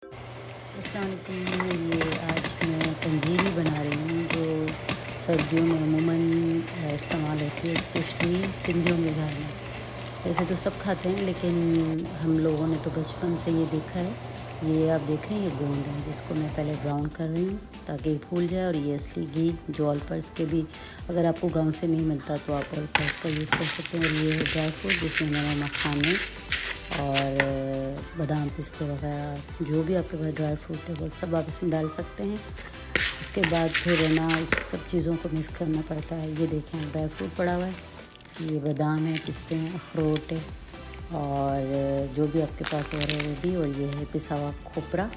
अस्सलाम वालेकुम। ये आज मैं पंजीरी बना रही हूँ जो सर्दियों में अमूमन इस्तेमाल होती है, स्पेशली सिंधियों के घर में। वैसे तो सब खाते हैं लेकिन हम लोगों ने तो बचपन से ये देखा है। ये आप देखें, ये गोंद है जिसको मैं पहले ब्राउन कर रही हूँ ताकि ये फूल जाए। और ये असली घी जो ऑलपर्स के भी अगर आपको गांव से नहीं मिलता तो आप ऑलपर्स का यूज़ कर सकते हैं। और ये है ड्राई फ्रूट जिसमें मैंने मखाने और बादाम पिस्ते वगैरह जो भी आपके पास ड्राई फ्रूट है वो सब आप इसमें डाल सकते हैं। उसके बाद फिर है ना इस सब चीज़ों को मिक्स करना पड़ता है। ये देखें ड्राई फ्रूट पड़ा हुआ है, ये बादाम है, पिस्ते हैं, अखरोट है और जो भी आपके पास हो रहा है वो भी। और ये है पिसा हुआ खोपरा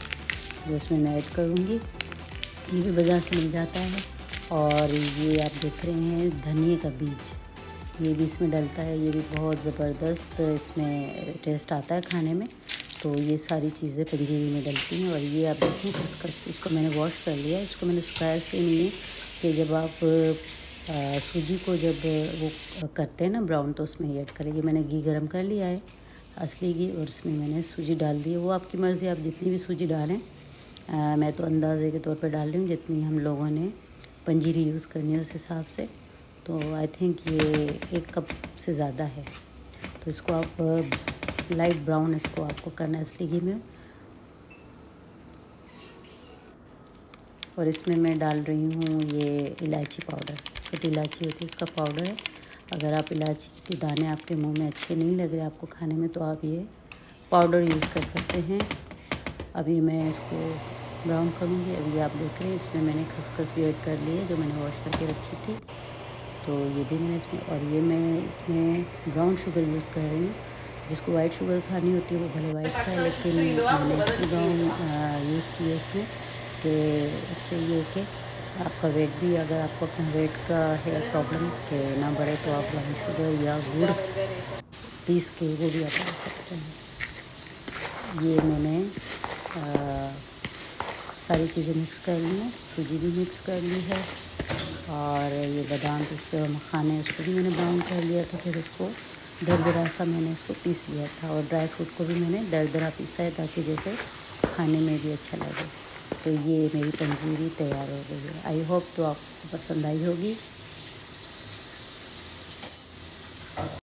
जो इसमें मैं ऐड करूँगी, ये भी बाज़ार से मिल जाता है। और ये आप देख रहे हैं धनिए का बीज, ये भी इसमें डलता है। ये भी बहुत ज़बरदस्त इसमें टेस्ट आता है खाने में। तो ये सारी चीज़ें पंजीरी में डलती हैं। और ये आप देखें खसखस, इसको मैंने वॉश कर लिया। इसको मैंने सुखाया इसलिए नहीं है कि जब आप सूजी को जब वो करते हैं ना ब्राउन तो उसमें ऐड करें। ये मैंने घी गरम कर लिया है, असली घी, और इसमें मैंने सूजी डाल दी है। वो आपकी मर्ज़ी, आप जितनी भी सूजी डालें। मैं तो अंदाज़े के तौर पर डाल रही हूँ जितनी हम लोगों ने पंजीरी यूज़ करनी है उस हिसाब से। तो आई थिंक ये 1 कप से ज़्यादा है। तो इसको आप लाइट ब्राउन इसको आपको करना है असली घी में। और इसमें मैं डाल रही हूँ ये इलायची पाउडर, छोटी इलायची होती है उसका पाउडर है। अगर आप इलायची के दाने आपके मुंह में अच्छे नहीं लग रहे आपको खाने में तो आप ये पाउडर यूज़ कर सकते हैं। अभी मैं इसको ब्राउन करूँगी। अभी आप देख रहे हैं इसमें मैंने खसखस भी ऐड कर ली है जो मैंने वॉश करके रखी थी। तो ये भी मैंने इसमें, और ये मैं इसमें ब्राउन शुगर यूज़ कर रही हूँ। जिसको वाइट शुगर खानी होती है वो भले वाइट खाए, लेकिन मैंने इसकी ब्राउन यूज़ की है इसमें कि इससे ये कि आपका वेट भी, अगर आपको अपना वेट का है प्रॉब्लम कि ना बढ़े तो आप ब्राउन शुगर या गुड़ पीस के वो भी आप डाल सकते हैं। ये मैंने सारी चीज़ें मिक्स कर ली हैं, सूजी भी मिक्स कर ली है और ये बादाम पिस्ते और मखाने उसको भी मैंने ब्राउन कर लिया था। फिर उसको दरदरा सा मैंने इसको पीस लिया था और ड्राई फ्रूट को भी मैंने दरदरा पीसा है ताकि जैसे खाने में भी अच्छा लगे। तो ये मेरी पंजीरी तैयार हो गई है। आई होप तो आपको पसंद आई होगी।